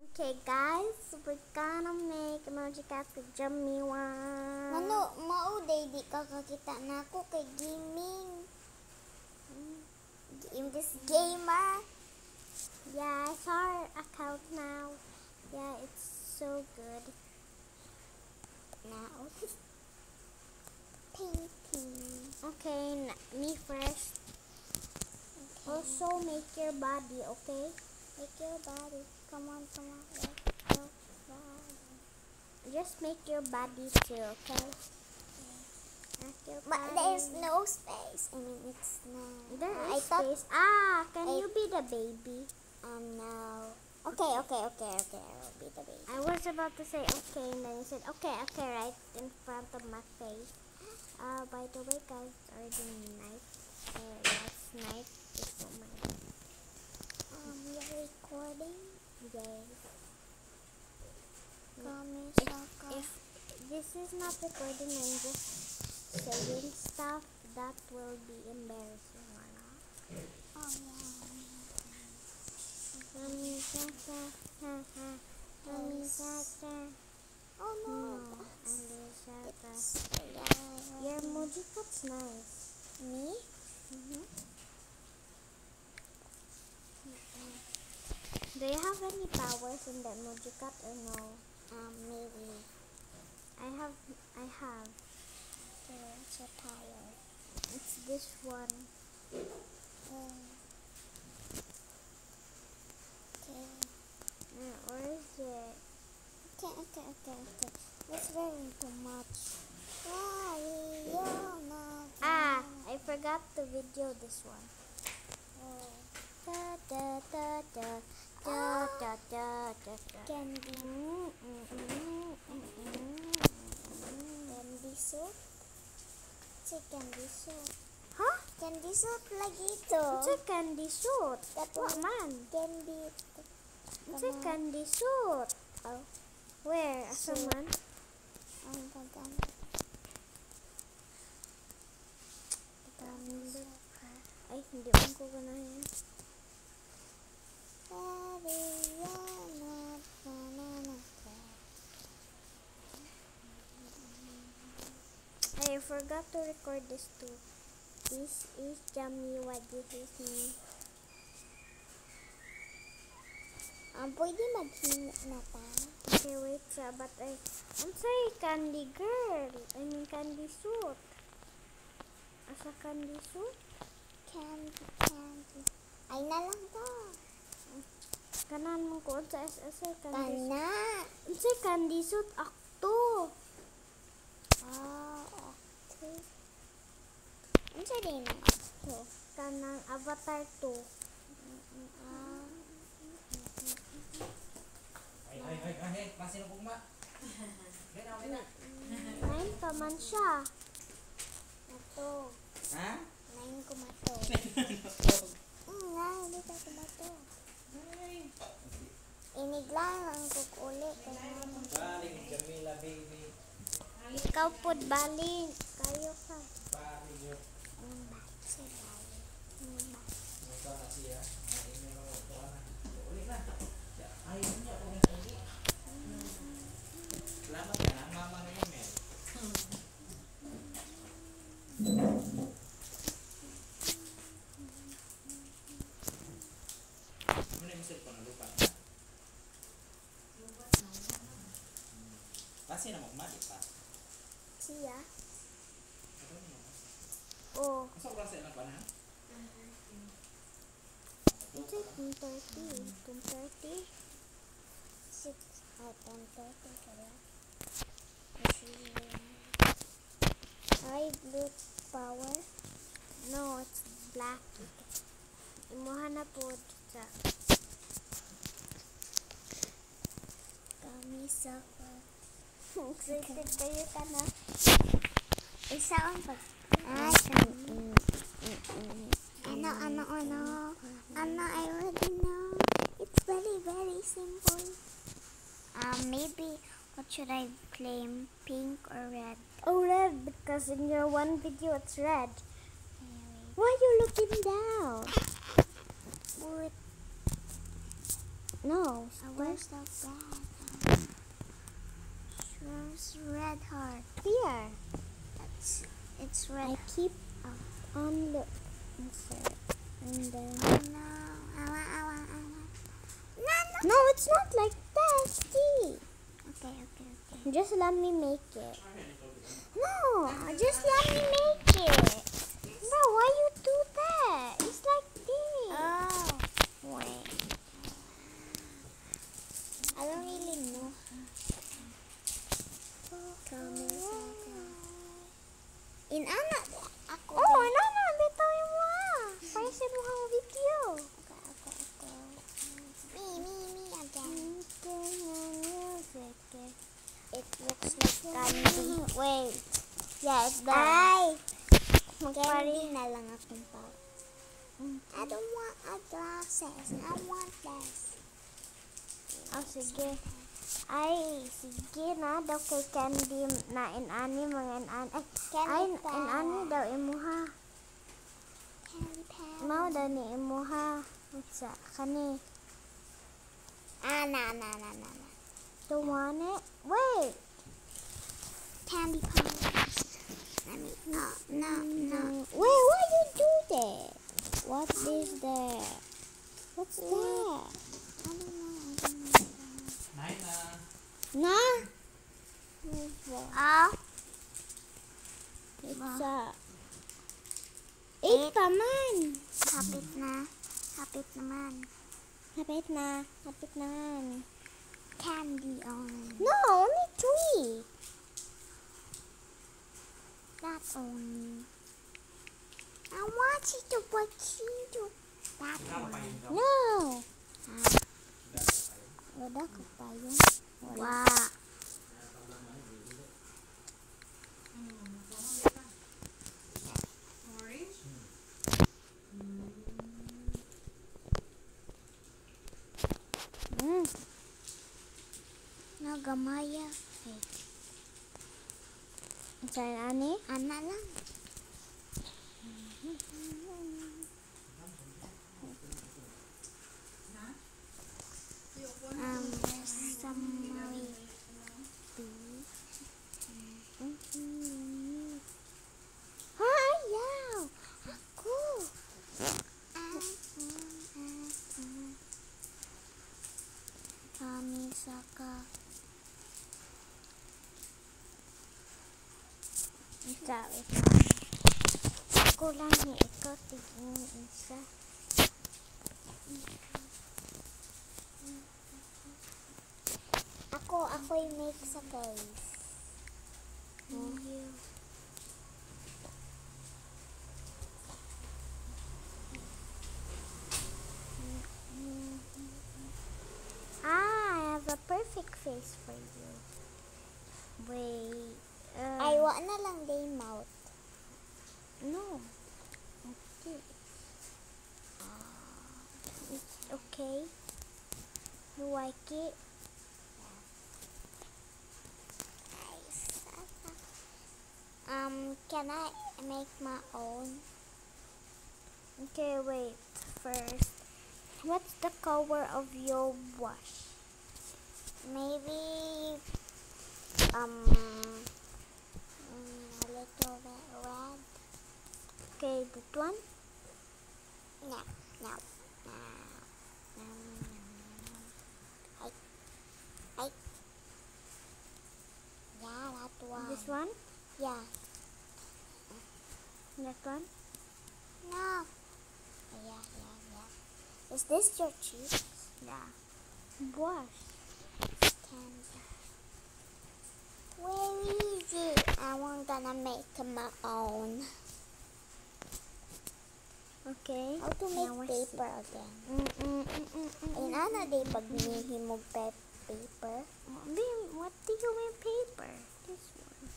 Okay guys, we're gonna make emoji cat with Jummy one. Mauday di ka kakita na ako kay gaming. In this gamer. Yeah, I saw our account now. Yeah, it's so good. Now, painting. Okay, me first. Okay. Also make your body, okay? Make your body. Come on. Let's go. Just make your body too, okay? Make your But body. there's no space. I mean, it's not. There I is thought. space. Can you be the baby? No. Okay. I will be the baby. I was about to say okay, and then you said okay, right in front of my face. By the way, guys, it's already night. Last night before my. You're recording. Yes. If this is not recording and just saying stuff, that will be embarrassing or not. Oh yeah. Oh no. Your emoji cut's nice. Me? Do you have any powers in the emoji cut or no? Maybe. I have. Okay, what's your power? It's this one. Okay. Where is it? Okay. That's very too much. I forgot to video this one. Candy. Candy soup? It's a candy soup. Huh? Candy soup lagi ito. It's a candy suit. That What one. man? Candy. It's a candy suit. Oh. Where? Asa Suit. man? Ang gaganda. Ay, hindi ko ganahin. I forgot to record this too. This is Jamiwa. This is me. Pwede maghinga na ta. Okay, wait but I'm sorry, candy girl. I mean candy suit. Asa candy suit? Candy. Ay na lang to. Kanan mo ko sa SS candy suit. Kana. Unsa candy suit akto? Okay. Unsa din ang to? Kanang Avatar 2. Ay, pasin ako ma. Nine pa man siya. Ato. Ha? 9 kumato. Hindi ka kumato. Iniglang ang kukuli. Baling, Jamila, baby. Ikaw pod baling. Kayo ka. Baling yun. Masa na siya. Ay, may mga upuan na. Uli na. Ayaw niya kung uli. Salamat ka na, mama na yun eh. Ano yung misal ko na lupa na? Kasi na magmali pa. Siya. Ano yun? Oh. Masa oras na pa na? It's like 2:30. 2:30. 10:30 kaya. Ay, blue power. No, it's black. Imuha na pod sa. Kami sa Excited kayo ka na. isa ang pag ano, I already know. It's very, very simple. Maybe, what should I claim? Pink or red? Oh, red, because in your one video it's red. Why are you looking down? Wood. No, Where's the red heart. Here. It's I red. keep on the insert. And then... No. I want. No. No, it's not like that. See. Okay. Just let me make it. No, just let me make it. Bro, why you do that? It's like this. Oh. Wait. I don't really know. In anak ako. Oh, ano na? Bitawin mo ah. Paisin mo ang video. Ako. Me again. It looks like candy. Wait. Yeah, it's done. Ay! Magpari. Candy na lang akong pa. I don't want a glasses. I want this. Oh, sige. Ay, sige na daw kay Candy na inani mga inani. Ay, Candy pa. inani daw imuha. Candy pad. Mao daw ni imuha. Sa kani. Na. Don't want it? Wait. Candy pad. No. Wait, why you do that? What is that? What's that? I don't know. Nine na. Na? Oh. It's a... Eight pa man. Kapit na. Kapit naman. Hapit na. Hapit naman. Candy on. No, only three. That only. I want you to put you. That Ikaw pa one. yun daw. No. Dahil pa yun. Wala ka pa yun. Wow. Mm. Nagamaya. Saan ani? Ana lang. Summary. Hayaw! Ako! Kami saka. Isa. Ako lang ni ikaw. Tignan isa. Ako'y make sa case. You. I have a perfect face for you. Wait. Ay, wa na lang day mouth. No. Okay. It's okay. You like it? Can I make my own? Okay, wait. First, what's the color of your wash? Maybe a little bit red. Okay, that one. No. I. Yeah, that one. This one. Yeah. That one. No. Yeah. Is this your cheeks? Yeah. Wash. Where is it? I'm gonna make my own. Okay. How to Now make I see. paper again? In ano day pag hinihimog paper? Bim, what do you mean paper? This one.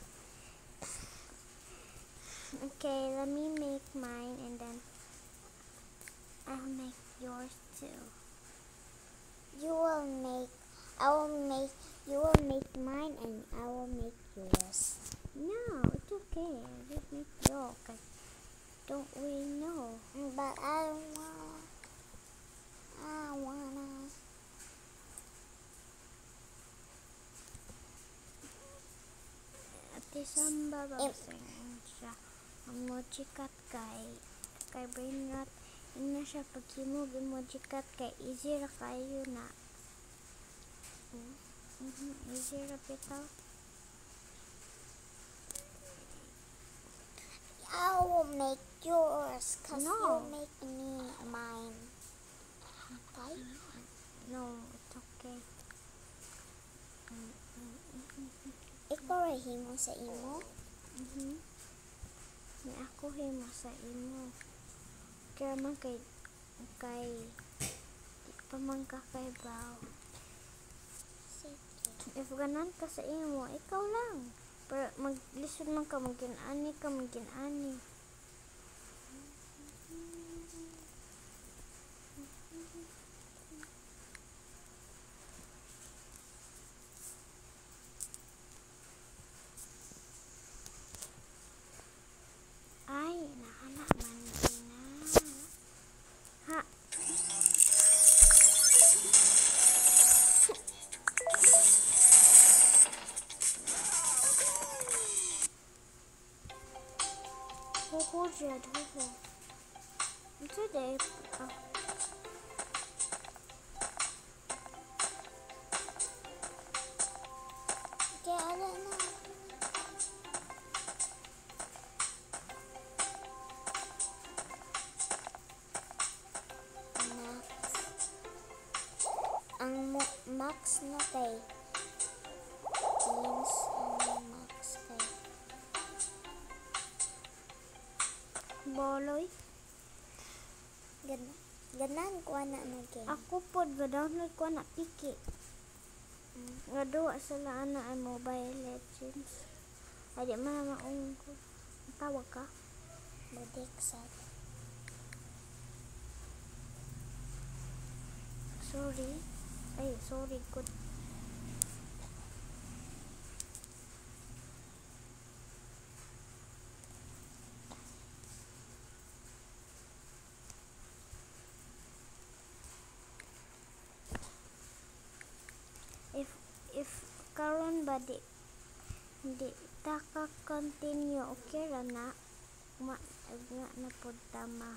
Okay, let me make mine and then I'll make yours too. You will make mine and I will make yours. No, it's okay. I just make yours. I don't really know. But I wanna. Samba babasahin siya. Ang mojikat kay brain rot. Ina siya paghimog emojikat kay easy ra kayo na. Easy ra bitaw. I will make yours because No. you make me mine. Okay? No, it's okay. Ikaw rahimo sa imo? Ni ako himo sa imo. Kaya man kay di pa man ka kay baw. Sige. If ganan ka sa imo, ikaw lang. Pero maglisod man ka, magin-ani ka, magin-ani. Ay, naana man na. Ha. Huhu Jed, huhu. Ito day. Kaya ala na. Ang max na kay games ang max kay Boloy. ganan ko na ng game. Ako pod ga-download ko na Piki. Nga duwa sila ana ay Mobile Legends. Ay di man maong ko. Tawag ka? Budik sa Sorry. Ay, sorry good. If karon ba di ta ka continue okay ra na nga na pod tama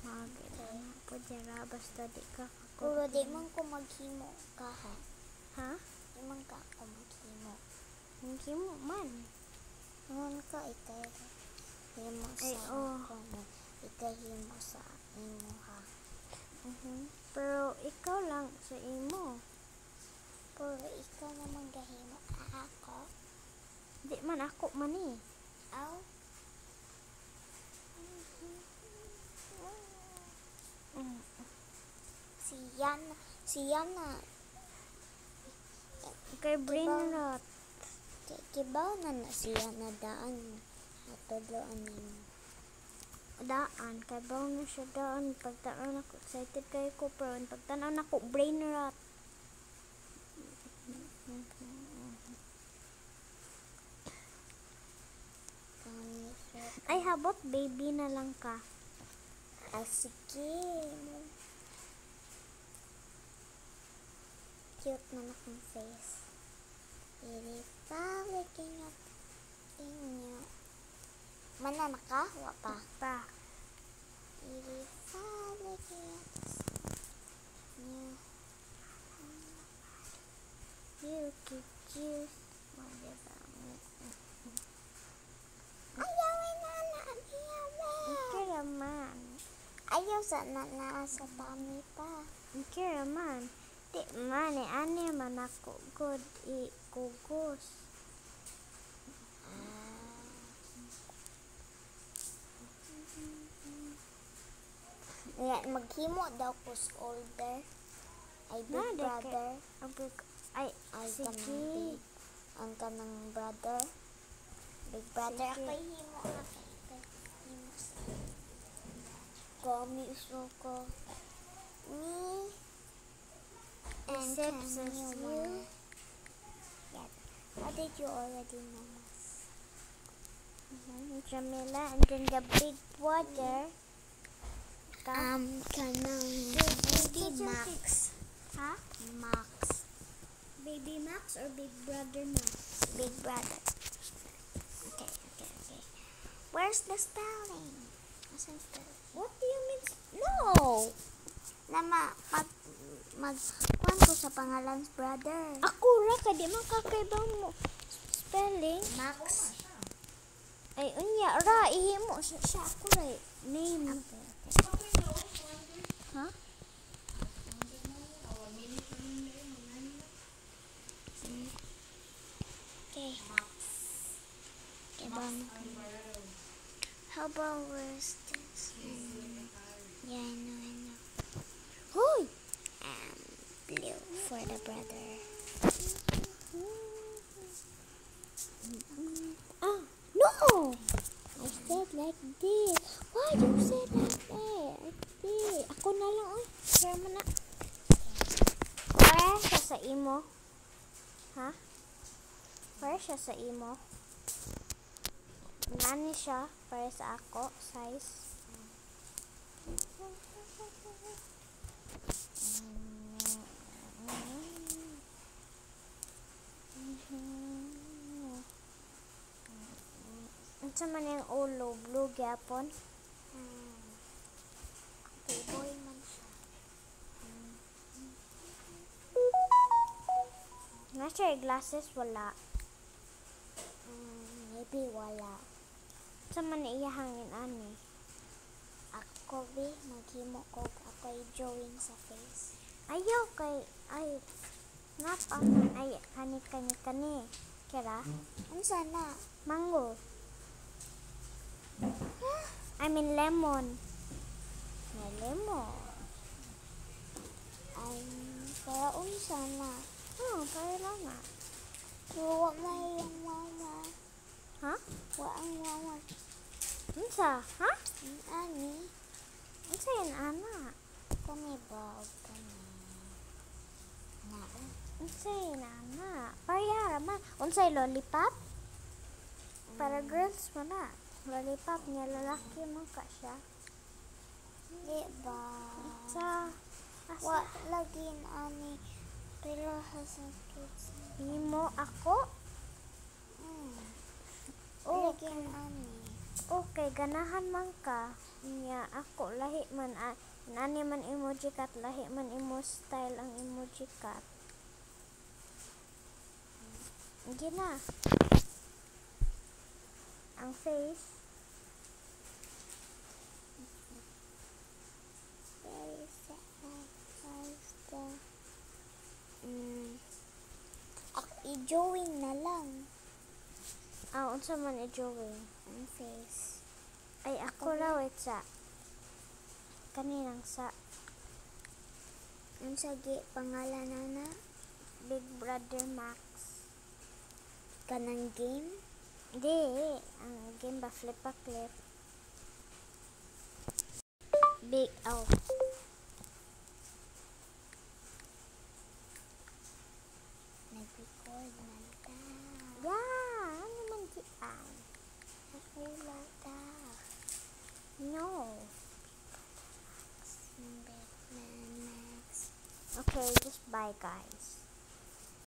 mag na pod ra basta di ka Pero di man ko maghimo ka ha. ha Di man ka ako maghimo. hindi mo man Ngon ka ikay himo sa Ay, oh. ako na ikay himo sa imo ha. pero ikaw lang sa imo Pero ikaw naman gahimo ako. di man ako man eh Aw. Si Yana kay brain rot kibaw na siya na daan natudloan nimo. daan kay baw na siya daan pagtanaw na ko excited kay ko pero pagtanaw na ko brain rot ay habot baby na lang ka Sige. Cute man akong face. Iripa, looking at inyo. Mana ka? Wa pa. pa Iripa, looking at inyo. you keep juice whatever Ayaw na okay raman Ayaw sa sa tummy pa. okay raman di man eh ani man ako good i kugos Maghimo daw ko older. Ay big Na, brother. ay Ay sige kanang ang kanang brother. Big brother Sige. ako himo na kay himo sa Kami ko. Me and Except can as you you. wanna- Yeah. How did you already know us? Jamila and then the big brother Kanang Baby Max. ha Max. baby Max or big brother Max Big brother. Where's the spelling? Asan spelling? What do you mean? No! Lama, magkuhan ko sa pangalan brother. Ako ra ka di man kakaibang mo spelling. Max. Ay unya ra ihimo siya ako ra name. Ha? Okay. Okay, how about where's this? Yeah, I know. Hoy! Blue for the brother. Ah, no! I said like this. Why you said like that? Like this. Ako na lang, oy. Share mo na. Para siya sa imo. Ha? Para siya sa imo. Nani siya para sa ako. Size. Unsa man yung ulo? Blue gyapon? Okay, boy man siya. Nga siya yung glasses? Wala. Maybe wala. Unsa man iya hangin ani? Ako be, maghimo ko ako ay drawing sa face. Ayaw kay ay napang ay kani kira Unsa na? mango. I mean lemon. May lemon. Ay, para unsa na? Para lang na. Wa may yung mama. Ha? Wa ang mama. Unsa? Ha? Ani? Unsa yan ana? Kami ba? Kami. Na. Unsa yan ana? Para man. Unsay lollipop? Para girls mo na. Lollipop niya lalaki man ka siya. Di ba? Sa Wa lagin ani. Pero hasan kids. imo ako? Oh, Lagin ani. okay, ganahan man ka. Niya ako lahi man nani man emoji cat, lahi man imo style ang emoji cat. Hindi na. Ang face. Very sad. Ako i-drawing na lang. Unsa man i-drawing? Ang face. Ay, ako raw sa kaninang sa Ang sagi pangalan na Big Brother Max. kanang game. Di, ang game ba flip a clip. Big, Nag-record man ta. yeah, ano man di ay? Nakula ta. No. Batman Max. Okay, just bye guys.